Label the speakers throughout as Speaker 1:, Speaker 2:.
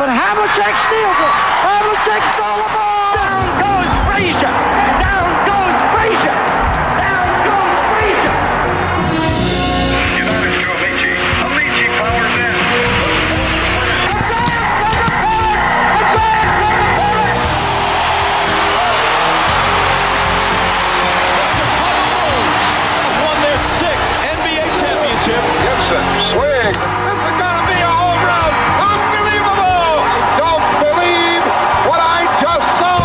Speaker 1: but Havlicek steals it. Havlicek stole the ball. Down goes Frazier. Down goes Frazier. Down goes Frazier.
Speaker 2: United to Amici. Amici powers in.
Speaker 3: Won their 6th NBA championship.
Speaker 2: Gibson, swing. This is gonna be a home run. Unbelievable! I don't believe what I just saw.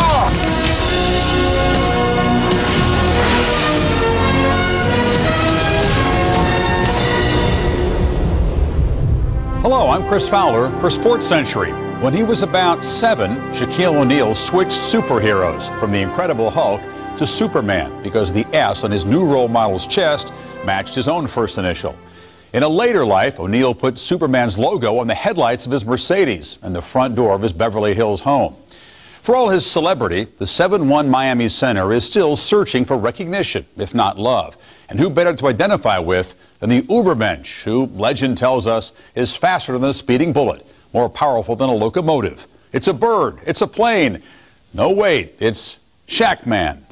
Speaker 4: Hello, I'm Chris Fowler for Sports Century. When he was about 7, Shaquille O'Neal switched superheroes from the Incredible Hulk to Superman because the S on his new role model's chest matched his own first initial. In a later life, O'Neal put Superman's logo on the headlights of his Mercedes and the front door of his Beverly Hills home. For all his celebrity, the 7-1 Miami center is still searching for recognition, if not love. And who better to identify with than the Ubermensch, who, legend tells us, is faster than a speeding bullet, more powerful than a locomotive. It's a bird, it's a plane. No, wait, it's Shaq Man.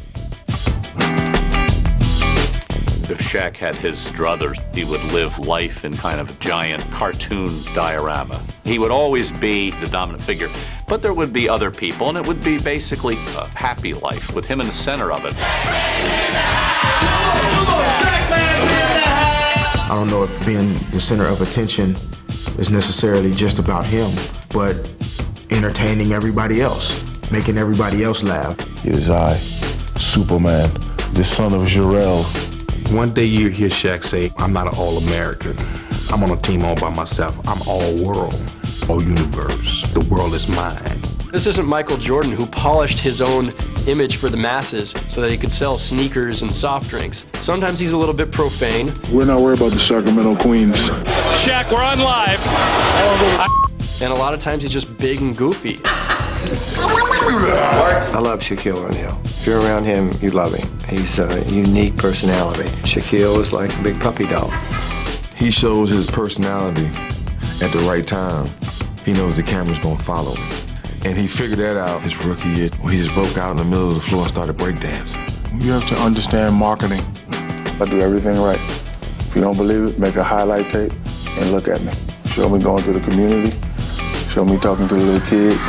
Speaker 5: If Shaq had his druthers, he would live life in kind of a giant cartoon diorama. He would always be the dominant figure, but there would be other people, and it would be basically a happy life with him in the center of it.
Speaker 6: I don't know if being the center of attention is necessarily just about him, but entertaining everybody else, making everybody else laugh.
Speaker 7: It is I, Superman, the son of Jor-El.
Speaker 8: One day you hear Shaq say, I'm not an all-American. I'm on a team all by myself. I'm all-world, all-universe. The world is mine.
Speaker 9: This isn't Michael Jordan, who polished his own image for the masses so that he could sell sneakers and soft drinks. Sometimes he's a little bit profane.
Speaker 7: We're not worried about the Sacramento Queens.
Speaker 3: Shaq, we're on live.
Speaker 9: And a lot of times he's just big and goofy.
Speaker 10: I love Shaquille O'Neal. If you're around him, you love him. He's a unique personality. Shaquille is like a big puppy dog.
Speaker 6: He shows his personality at the right time. He knows the camera's gonna follow him. And he figured that out his rookie year when he just broke out in the middle of the floor and started breakdancing.
Speaker 7: You have to understand marketing. I do everything right. If you don't believe it, make a highlight tape and look at me. Show me going to the community. Show me talking to the little kids.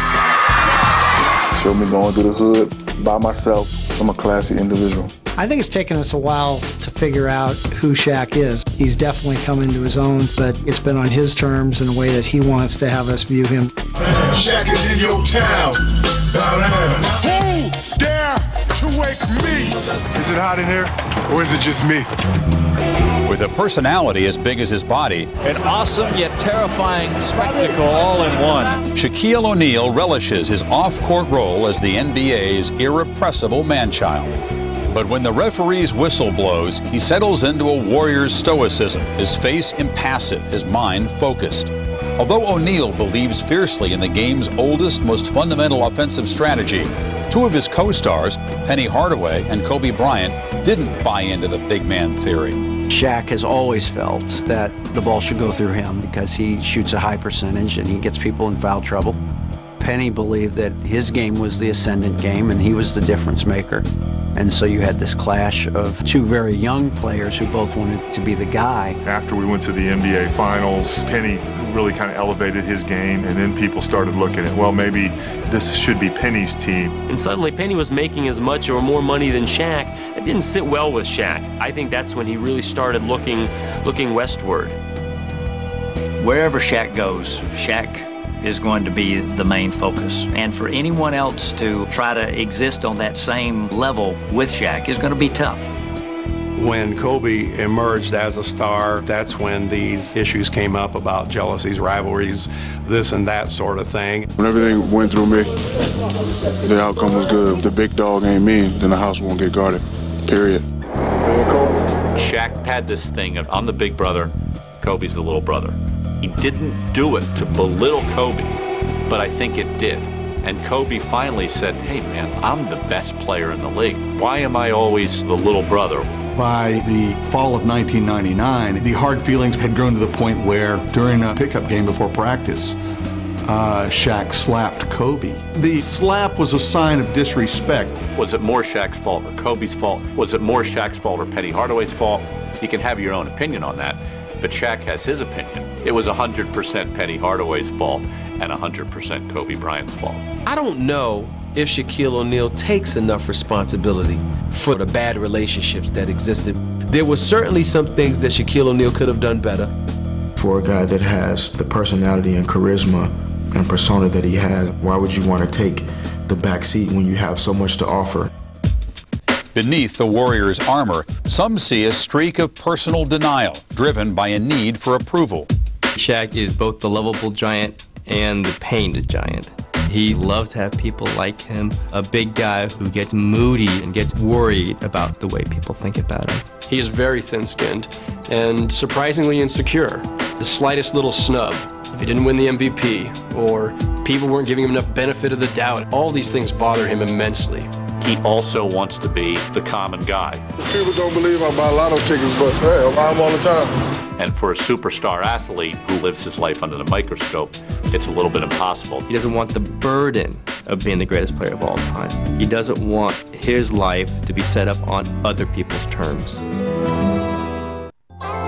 Speaker 7: Show me going through the hood by myself. I'm a classy individual.
Speaker 11: I think it's taken us a while to figure out who Shaq is. He's definitely come into his own, but it's been on his terms in a way that he wants to have us view him.
Speaker 2: Shaq is in your town.
Speaker 7: Who dare to wake me? Is it hot in here, or is it just me?
Speaker 4: With a personality as big as his body,
Speaker 3: An awesome yet terrifying spectacle all in one.
Speaker 4: Shaquille O'Neal relishes his off-court role as the NBA's irrepressible man-child. But when the referee's whistle blows, he settles into a warrior's stoicism, his face impassive, his mind focused. Although O'Neal believes fiercely in the game's oldest, most fundamental offensive strategy, two of his co-stars, Penny Hardaway and Kobe Bryant, didn't buy into the big man theory.
Speaker 12: Shaq has always felt that the ball should go through him because he shoots a high percentage and he gets people in foul trouble. Penny believed that his game was the ascendant game and he was the difference maker. And so you had this clash of two very young players who both wanted to be the guy.
Speaker 7: After we went to the NBA Finals, Penny really kind of elevated his game, and then people started looking at, well, maybe this should be Penny's team.
Speaker 9: And suddenly Penny was making as much or more money than Shaq. It didn't sit well with Shaq. I think that's when he really started looking westward.
Speaker 13: Wherever Shaq goes, Shaq is going to be the main focus. And for anyone else to try to exist on that same level with Shaq is going to be tough.
Speaker 8: When Kobe emerged as a star, that's when these issues came up about jealousies, rivalries, this and that sort of thing.
Speaker 7: When everything went through me, the outcome was good. If the big dog ain't me, then the house won't get guarded, period.
Speaker 5: Shaq had this thing of, I'm the big brother, Kobe's the little brother. He didn't do it to belittle Kobe, but I think it did. And Kobe finally said, hey man, I'm the best player in the league. Why am I always the little brother?
Speaker 14: By the fall of 1999, the hard feelings had grown to the point where during a pickup game before practice, Shaq slapped Kobe. The slap was a sign of disrespect.
Speaker 5: Was it more Shaq's fault or Kobe's fault? Was it more Shaq's fault or Penny Hardaway's fault? You can have your own opinion on that, but Shaq has his opinion. It was 100% Penny Hardaway's fault and 100% Kobe Bryant's fault.
Speaker 15: I don't know if Shaquille O'Neal takes enough responsibility for the bad relationships that existed. There were certainly some things that Shaquille O'Neal could have done better.
Speaker 7: For a guy that has the personality and charisma and persona that he has, why would you want to take the back seat when you have so much to offer?
Speaker 4: Beneath the Warriors' armor, some see a streak of personal denial driven by a need for approval.
Speaker 9: Shaq is both the lovable giant and the painted giant. He loved to have people like him, a big guy who gets moody and gets worried about the way people think about him. He is very thin-skinned and surprisingly insecure. The slightest little snub, if he didn't win the MVP, or people weren't giving him enough benefit of the doubt, all these things bother him immensely.
Speaker 5: He also wants to be the common guy.
Speaker 7: People don't believe I buy lotto tickets, but hey, I buy them all the time.
Speaker 5: And for a superstar athlete who lives his life under the microscope, it's a little bit impossible.
Speaker 9: He doesn't want the burden of being the greatest player of all time. He doesn't want his life to be set up on other people's terms.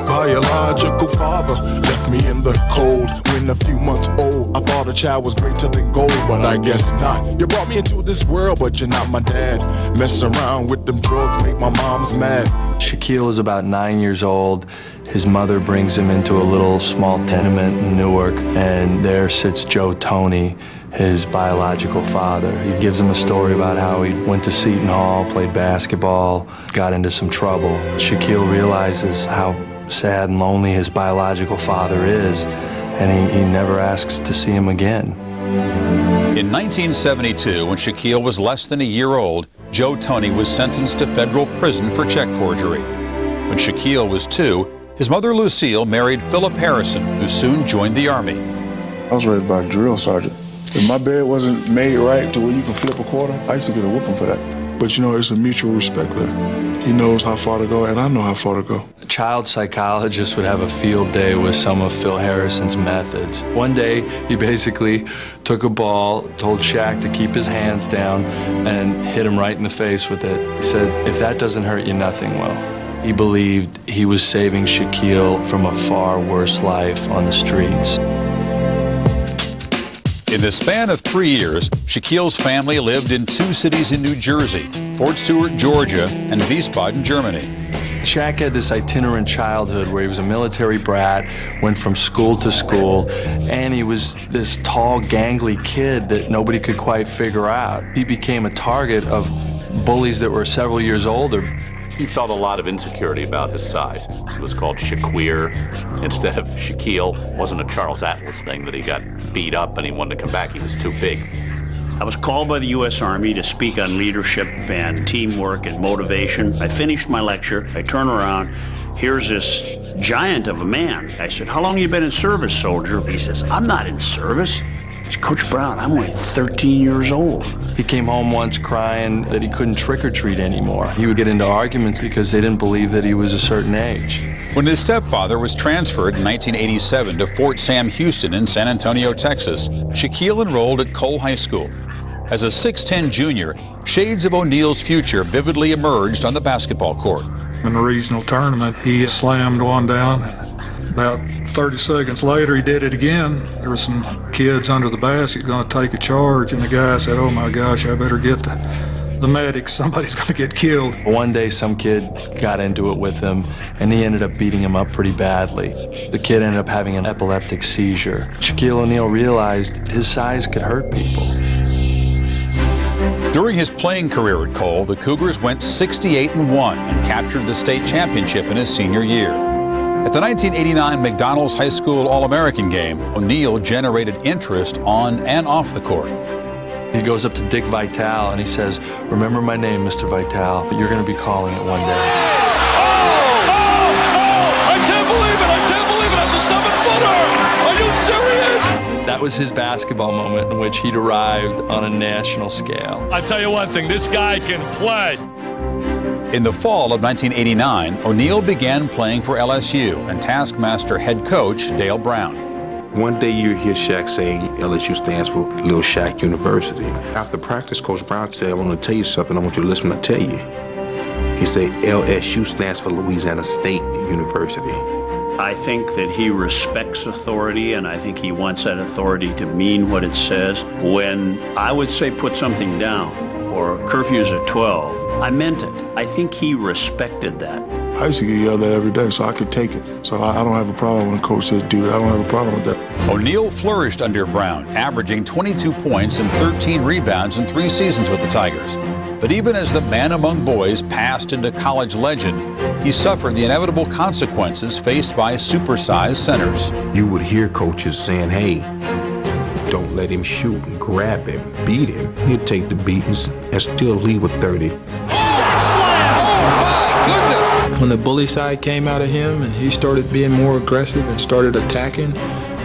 Speaker 16: Biological father left me in the cold. When a few months old, I thought a child was greater than gold, but I guess not. You brought me into this world, but you're not my dad. Mess around with them drugs, make my mom's mad.
Speaker 17: Shaquille is about 9 years old. His mother brings him into a little small tenement in Newark, and there sits Joe Tony, his biological father. He gives him a story about how he went to Seton Hall, played basketball, got into some trouble. Shaquille realizes how sad and lonely his biological father is, and he never asks to see him again.
Speaker 4: In 1972, when Shaquille was less than a year old, Joe Tony was sentenced to federal prison for check forgery. When Shaquille was 2, his mother Lucille married Philip Harrison, who soon joined the Army.
Speaker 7: I was raised by a drill sergeant. If my bed wasn't made right to where you can flip a quarter, I used to get a whooping for that. But you know, it's a mutual respect there. He knows how far to go, and I know how far to go.
Speaker 17: A child psychologist would have a field day with some of Phil Harrison's methods. One day, he basically took a ball, told Shaq to keep his hands down, and hit him right in the face with it. He said, "If that doesn't hurt you, nothing will." He believed he was saving Shaquille from a far worse life on the streets.
Speaker 4: In the span of 3 years, Shaquille's family lived in 2 cities in New Jersey, Fort Stewart, Georgia, and Wiesbaden, Germany.
Speaker 17: Shaq had this itinerant childhood where he was a military brat, went from school to school, and he was this tall, gangly kid that nobody could quite figure out. He became a target of bullies that were several years older.
Speaker 5: He felt a lot of insecurity about his size. He was called Shaquille instead of Shaquille. It wasn't a Charles Atlas thing that he got beat up and he wanted to come back. He was too big.
Speaker 18: I was called by the U.S. Army to speak on leadership and teamwork and motivation. I finished my lecture. I turn around. Here's this giant of a man. I said, "How long have you been in service, soldier?" He says, "I'm not in service." I said, "Coach Brown, I'm only 13 years old."
Speaker 17: He came home once crying that he couldn't trick or treat anymore. He would get into arguments because they didn't believe that he was a certain age.
Speaker 4: When his stepfather was transferred in 1987 to Fort Sam Houston in San Antonio, Texas, Shaquille enrolled at Cole High School. As a 6'10 junior, shades of O'Neal's future vividly emerged on the basketball court.
Speaker 19: In the regional tournament, he slammed one down. About 30 seconds later, he did it again. There were some kids under the basket going to take a charge, and the guy said, "Oh my gosh, I better get the medics. Somebody's going to get killed."
Speaker 17: One day, some kid got into it with him, and he ended up beating him up pretty badly. The kid ended up having an epileptic seizure. Shaquille O'Neal realized his size could hurt people.
Speaker 4: During his playing career at Cole, the Cougars went 68-1 and captured the state championship in his senior year. At the 1989 McDonald's High School All-American game, O'Neal generated interest on and off the court.
Speaker 17: He goes up to Dick Vitale and he says, "Remember my name, Mr. Vitale, but you're going to be calling it one day."
Speaker 3: I can't believe it! I can't believe it! That's a 7-footer! Are you serious?
Speaker 17: That was his basketball moment in which he'd arrived on a national scale.
Speaker 3: I tell you one thing, this guy can play.
Speaker 4: In the fall of 1989, O'Neal began playing for LSU and taskmaster head coach Dale Brown.
Speaker 20: One day you hear Shaq saying LSU stands for Lil Shaq University. After practice, Coach Brown said, I want to tell you something. I want you to listen when I tell you. He said LSU stands for Louisiana State University.
Speaker 18: I think that he respects authority, and I think he wants that authority to mean what it says. When I would say put something down or curfews at 12, I meant it. I think he respected that.
Speaker 7: I used to get yelled at every day, so I could take it. So I don't have a problem when a coach says, dude, I don't have a problem with that.
Speaker 4: O'Neal flourished under Brown, averaging 22 points and 13 rebounds in 3 seasons with the Tigers. But even as the man among boys passed into college legend, he suffered the inevitable consequences faced by supersized centers.
Speaker 20: You would hear coaches saying, hey, don't let him shoot, grab him, beat him. He'd take the beatings and still leave with 30.
Speaker 21: When the bully side came out of him and he started being more aggressive and started attacking,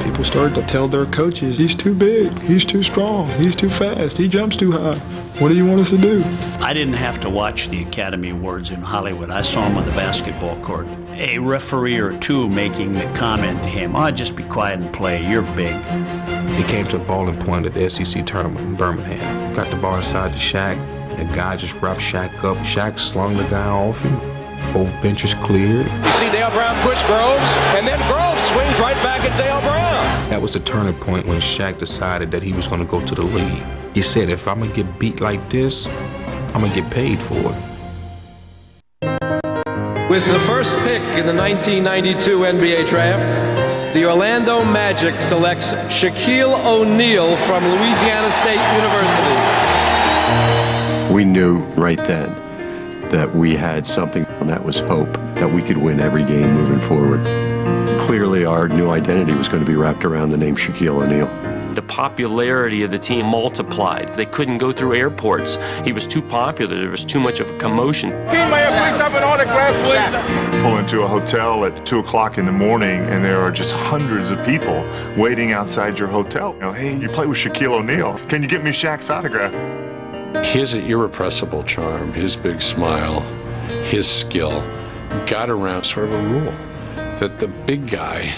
Speaker 21: people started to tell their coaches, he's too big, he's too strong, he's too fast, he jumps too high. What do you want us to do?
Speaker 18: I didn't have to watch the Academy Awards in Hollywood. I saw him on the basketball court. A referee or two making the comment to him, oh, just be quiet and play, you're big.
Speaker 20: He came to a bowling point at the SEC tournament in Birmingham. Got the ball inside the Shaq. The guy just wrapped Shaq up. Shaq slung the guy off him. Both benches cleared.
Speaker 2: You see Dale Brown push Groves, and then Groves swings right back at Dale Brown.
Speaker 20: That was the turning point when Shaq decided that he was going to go to the league. He said, if I'm going to get beat like this, I'm going to get paid for it.
Speaker 22: With the first pick in the 1992 NBA draft, the Orlando Magic selects Shaquille O'Neal from Louisiana State University.
Speaker 23: We knew right then that we had something, and that was hope, that we could win every game moving forward. Clearly, our new identity was going to be wrapped around the name Shaquille O'Neal.
Speaker 24: The popularity of the team multiplied. They couldn't go through airports. He was too popular. There was too much of a commotion.
Speaker 2: Team mayor, please have an autograph, please.
Speaker 25: Pull into a hotel at 2 o'clock in the morning, and there are just hundreds of people waiting outside your hotel. You know, hey, you play with Shaquille O'Neal. Can you get me Shaq's autograph?
Speaker 8: His irrepressible charm, his big smile, his skill got around sort of a rule that the big guy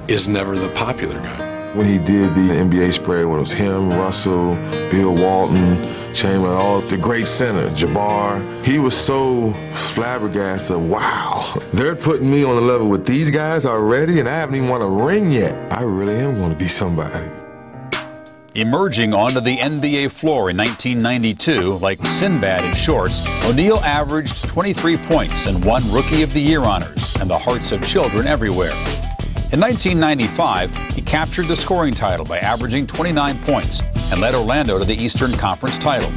Speaker 8: is never the popular guy.
Speaker 6: When he did the NBA spread, when it was him, Russell, Bill Walton, Chamberlain, all the great center, Jabbar, he was so flabbergasted. Wow, they're putting me on the level with these guys already, and I haven't even won a ring yet. I really am going to be somebody.
Speaker 4: Emerging onto the NBA floor in 1992, like Sinbad in shorts, O'Neal averaged 23 points and won Rookie of the Year honors and the hearts of children everywhere. In 1995, he captured the scoring title by averaging 29 points and led Orlando to the Eastern Conference title.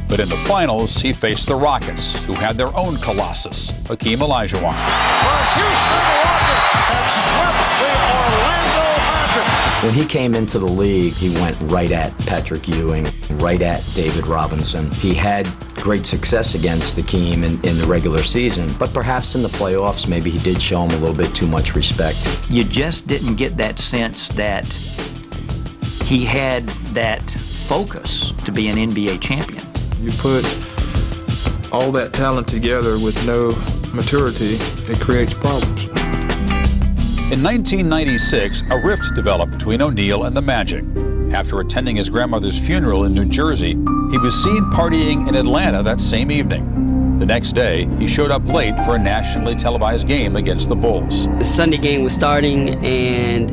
Speaker 4: But in the finals, he faced the Rockets, who had their own colossus, Hakeem Olajuwon.
Speaker 2: The Houston Rockets have swept the Orlando Magic.
Speaker 26: When he came into the league, he went right at Patrick Ewing, right at David Robinson. He had great success against Hakeem in the regular season, but perhaps in the playoffs, maybe he did show him a little bit too much respect.
Speaker 13: You just didn't get that sense that he had that focus to be an NBA champion.
Speaker 21: You put all that talent together with no maturity, it creates problems.
Speaker 4: In 1996, a rift developed between O'Neal and the Magic. After attending his grandmother's funeral in New Jersey, he was seen partying in Atlanta that same evening. The next day, he showed up late for a nationally televised game against the Bulls.
Speaker 27: The Sunday game was starting, and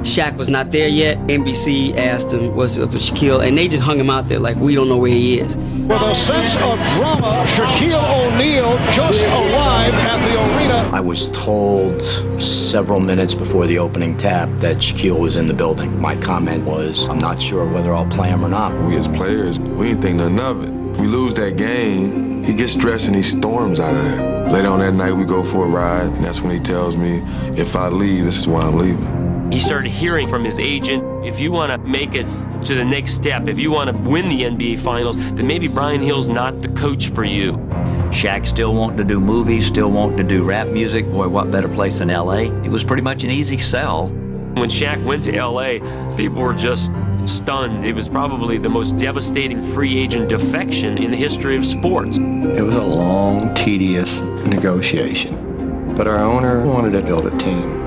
Speaker 27: Shaq was not there yet. NBC asked him, what's up with Shaquille? And they just hung him out there like, we don't know where he is.
Speaker 2: With a sense of drama, Shaquille O'Neal just arrived at the arena.
Speaker 26: I was told several minutes before the opening tap that Shaquille was in the building. My comment was, I'm not sure whether I'll play him or not.
Speaker 6: We as players, we didn't think nothing of it. We lose that game, he gets stressed and he storms out of there. Later on that night, we go for a ride, and that's when he tells me, if I leave, this is why I'm leaving.
Speaker 24: He started hearing from his agent, if you want to make it to the next step, if you want to win the NBA Finals, then maybe Brian Hill's not the coach for you.
Speaker 13: Shaq still wanting to do movies, still wanting to do rap music. Boy, what better place than LA? It was pretty much an easy sell.
Speaker 24: When Shaq went to LA, people were just stunned. It was probably the most devastating free agent defection in the history of sports.
Speaker 10: It was a long, tedious negotiation, but our owner wanted to build a team.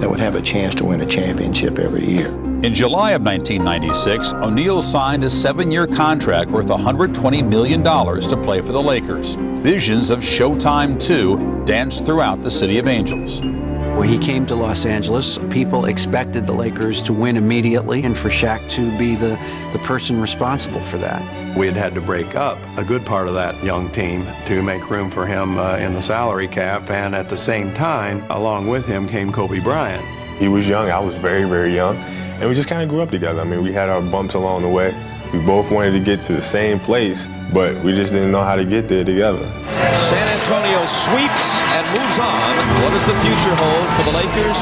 Speaker 10: that would have a chance to win a championship every year.
Speaker 4: In July of 1996, O'Neal signed a 7-year contract worth $120 million to play for the Lakers. Visions of Showtime 2 danced throughout the City of Angels.
Speaker 1: When he came to Los Angeles, people expected the Lakers to win immediately and for Shaq to be the person responsible for that.
Speaker 10: We had to break up a good part of that young team to make room for him in the salary cap, and at the same time, along with him came Kobe Bryant.
Speaker 9: He was young, I was very, very young, and we just kind of grew up together. I mean, we had our bumps along the way. We both wanted to get to the same place, but we just didn't know how to get there together.
Speaker 3: San Antonio sweeps and moves on. What does the future hold for the Lakers?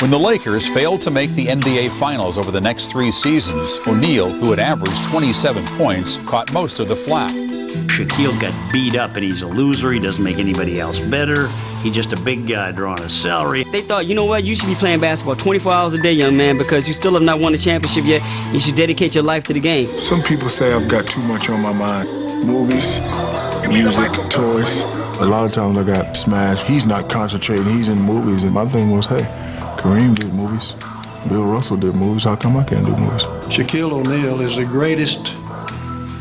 Speaker 4: When the Lakers failed to make the NBA Finals over the next 3 seasons, O'Neal, who had averaged 27 points, caught most of the flack.
Speaker 18: Shaquille got beat up and he's a loser. He doesn't make anybody else better. He's just a big guy drawing a salary.
Speaker 27: They thought, you know what, you should be playing basketball 24 hours a day, young man, because you still have not won a championship yet. You should dedicate your life to the game.
Speaker 7: Some people say I've got too much on my mind. Movies, music, toys. A lot of times I got smashed. He's not concentrating, he's in movies. And my thing was, hey, Kareem did movies. Bill Russell did movies. How come I can't do movies?
Speaker 11: Shaquille O'Neal is the greatest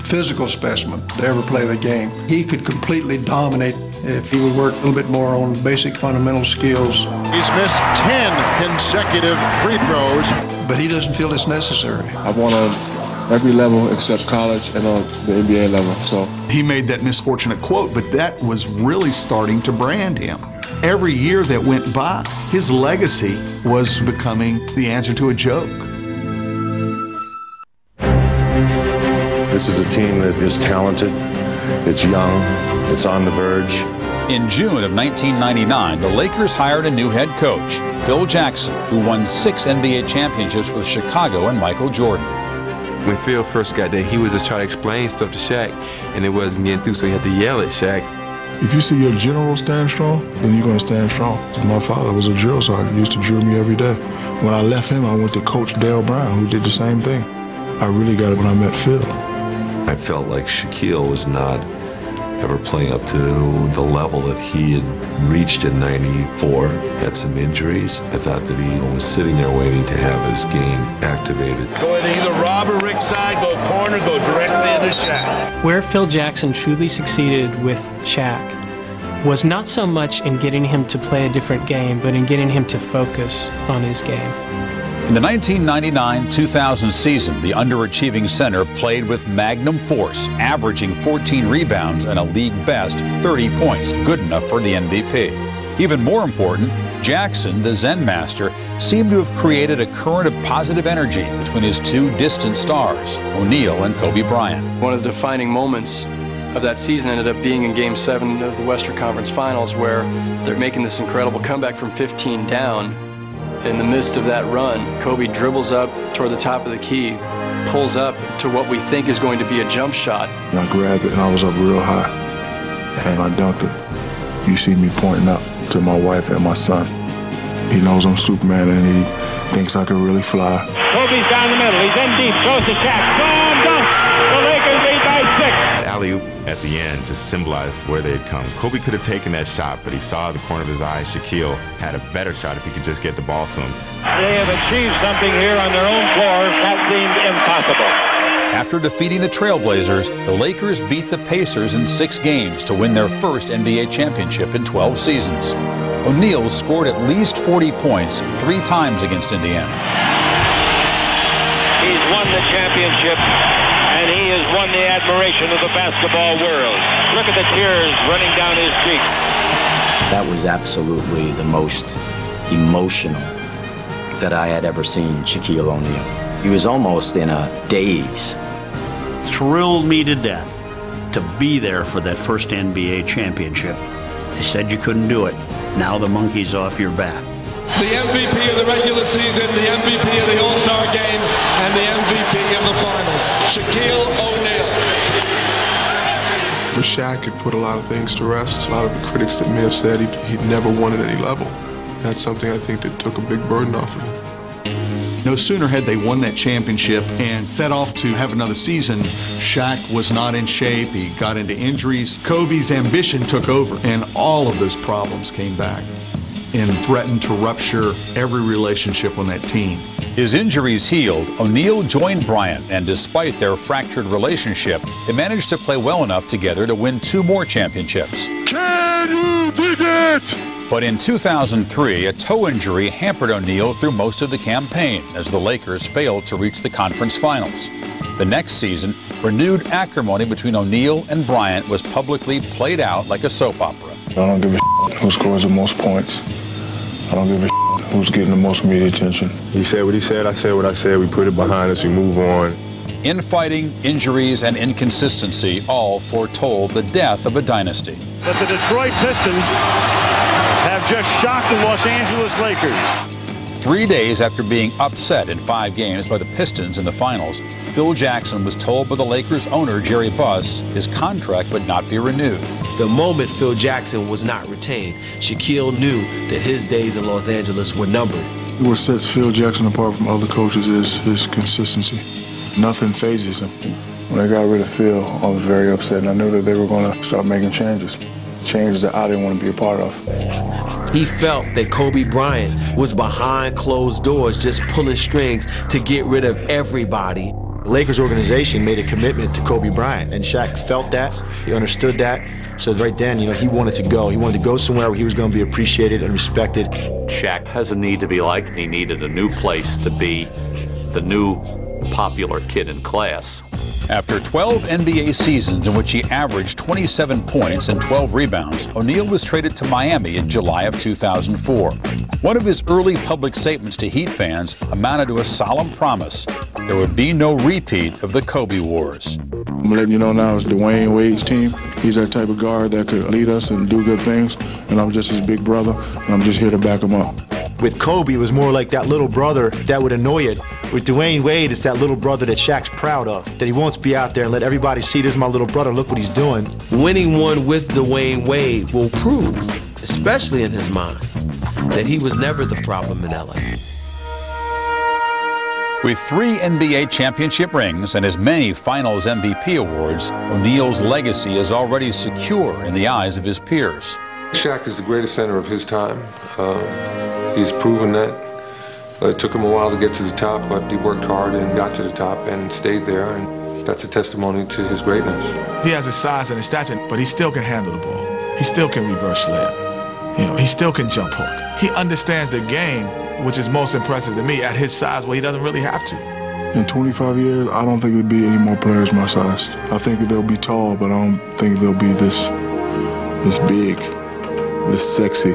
Speaker 11: physical specimen to ever play the game. He could completely dominate if he would work a little bit more on basic fundamental skills.
Speaker 12: He's missed 10 consecutive free throws.
Speaker 11: But he doesn't feel it's necessary.
Speaker 7: I've won on every level except college and on the NBA level. So
Speaker 14: he made that misfortunate quote, but that was really starting to brand him. Every year that went by, his legacy was becoming the answer to a joke.
Speaker 23: This is a team that is talented, it's young, it's on the verge.
Speaker 4: In June of 1999, the Lakers hired a new head coach, Phil Jackson, who won 6 NBA championships with Chicago and Michael Jordan.
Speaker 15: When Phil first got there, he was just trying to explain stuff to Shaq, and it wasn't getting through, so he had to yell at Shaq.
Speaker 7: If you see your general stand strong, then you're going to stand strong. My father was a drill sergeant. He used to drill me every day. When I left him, I went to Coach Dale Brown, who did the same thing. I really got it when I met Phil.
Speaker 16: I felt like Shaquille was not ever playing up to the level that he had reached in '94. Had some injuries. I thought that he was sitting there waiting to have his game activated.
Speaker 2: Go ahead, either rob or Rick side, go corner, go directly into Shaq.
Speaker 28: Where Phil Jackson truly succeeded with Shaq was not so much in getting him to play a different game, but in getting him to focus on his game.
Speaker 4: In the 1999-2000 season, the underachieving center played with magnum force, averaging 14 rebounds and a league-best 30 points, good enough for the MVP. Even more important, Jackson, the Zen master, seemed to have created a current of positive energy between his 2 distant stars, O'Neal and Kobe Bryant.
Speaker 17: One of the defining moments of that season ended up being in Game 7 of the Western Conference Finals, where they're making this incredible comeback from 15 down. In the midst of that run, Kobe dribbles up toward the top of the key, pulls up to what we think is going to be a jump shot.
Speaker 7: And I grabbed it and I was up real high, and I dunked it. You see me pointing up to my wife and my son. He knows I'm Superman and he thinks I can really fly.
Speaker 2: Kobe's down the middle. He's in deep. Throws to Shaq. Slam dunk. The Lakers lead by 6.
Speaker 29: That alley-oop at the end just symbolized where they had come. Kobe could have taken that shot, but he saw the corner of his eye. Shaquille had a better shot if he could just get the ball to him.
Speaker 2: They have achieved something here on their own floor that seemed impossible.
Speaker 4: After defeating the Trailblazers, the Lakers beat the Pacers in 6 games to win their first NBA championship in 12 seasons. O'Neal scored at least 40 points 3 times against Indiana.
Speaker 2: He's won the championship, and he has won the admiration of the basketball world. Look at the tears running down his cheeks.
Speaker 26: That was absolutely the most emotional that I had ever seen Shaquille O'Neal. He was almost in a daze.
Speaker 18: Thrilled me to death to be there for that first NBA championship. They said you couldn't do it. Now the monkey's off your back.
Speaker 3: The MVP of the regular season, the MVP of the All-Star game, and the MVP of the finals, Shaquille O'Neal.
Speaker 6: For Shaq, it put a lot of things to rest. A lot of the critics that may have said he'd never won at any level. That's something I think that took a big burden off of him.
Speaker 14: No sooner had they won that championship and set off to have another season, Shaq was not in shape. He got into injuries. Kobe's ambition took over, and all of those problems came back. and threatened to rupture every relationship on that team.
Speaker 4: His injuries healed, O'Neal joined Bryant, and despite their fractured relationship, they managed to play well enough together to win 2 more championships.
Speaker 2: Can you dig it?
Speaker 4: But in 2003, a toe injury hampered O'Neal through most of the campaign as the Lakers failed to reach the conference finals. The next season, renewed acrimony between O'Neal and Bryant was publicly played out like a soap opera.
Speaker 7: I don't give a who scores the most points. I don't give a who's getting the most media attention.
Speaker 9: He said what he said, I said what I said, we put it behind us, we move on.
Speaker 4: Infighting, injuries, and inconsistency all foretold the death of a dynasty.
Speaker 5: But the Detroit Pistons have just shocked the Los Angeles Lakers.
Speaker 4: 3 days after being upset in 5 games by the Pistons in the finals, Phil Jackson was told by the Lakers owner Jerry Buss his contract would not be renewed.
Speaker 8: The moment Phil Jackson was not retained, Shaquille knew that his days in Los Angeles were numbered.
Speaker 7: What sets Phil Jackson apart from other coaches is his consistency. Nothing phases him. When they got rid of Phil, I was very upset, and I knew that they were going to start making changes. Changes that I didn't want to be a part of.
Speaker 8: He felt that Kobe Bryant was behind closed doors just pulling strings to get rid of everybody.
Speaker 13: The Lakers organization made a commitment to Kobe Bryant, and Shaq felt that, he understood that. So right then, he wanted to go. He wanted to go somewhere where he was going to be appreciated and respected.
Speaker 19: Shaq has a need to be liked. He needed a new place to be the new popular kid in class.
Speaker 4: After 12 NBA seasons in which he averaged 27 points and 12 rebounds, O'Neal was traded to Miami in July of 2004. One of his early public statements to Heat fans amounted to a solemn promise there would be no repeat of the Kobe Wars.
Speaker 7: I'm letting you know now it's Dwayne Wade's team. He's that type of guard that could lead us and do good things, and I'm just his big brother, and I'm just here to back him up.
Speaker 13: With Kobe, it was more like that little brother that would annoy it. With Dwayne Wade, it's that little brother that Shaq's proud of, that he wants to be out there and let everybody see this is my little brother, look what he's doing.
Speaker 8: Winning one with Dwayne Wade will prove, especially in his mind, that he was never the problem in LA.
Speaker 4: With 3 NBA championship rings and as many Finals MVP awards, O'Neal's legacy is already secure in the eyes of his peers.
Speaker 6: Shaq is the greatest center of his time. He's proven that. It took him a while to get to the top, but he worked hard and got to the top and stayed there, and that's a testimony to his greatness.
Speaker 20: He has his size and his stature, but he still can handle the ball. He still can reverse layup. He still can jump hook. He understands the game, which is most impressive to me at his size, where he doesn't really have to.
Speaker 7: In 25 years, I don't think there'll be any more players my size. I think they'll be tall, but I don't think they'll be this big, this sexy,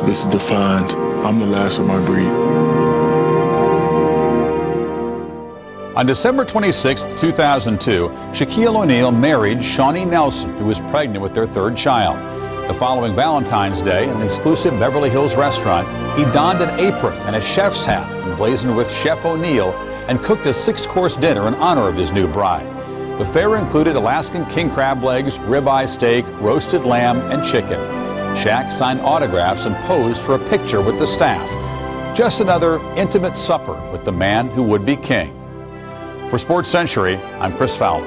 Speaker 7: this defined. I'm the last of my breed.
Speaker 4: On December 26, 2002, Shaquille O'Neal married Shawnee Nelson, who was pregnant with their 3rd child. The following Valentine's Day, in an exclusive Beverly Hills restaurant, he donned an apron and a chef's hat emblazoned with Chef O'Neal and cooked a 6-course dinner in honor of his new bride. The fare included Alaskan king crab legs, ribeye steak, roasted lamb, and chicken. Shaq signed autographs and posed for a picture with the staff. Just another intimate supper with the man who would be king. For Sports Century, I'm Chris Fowler.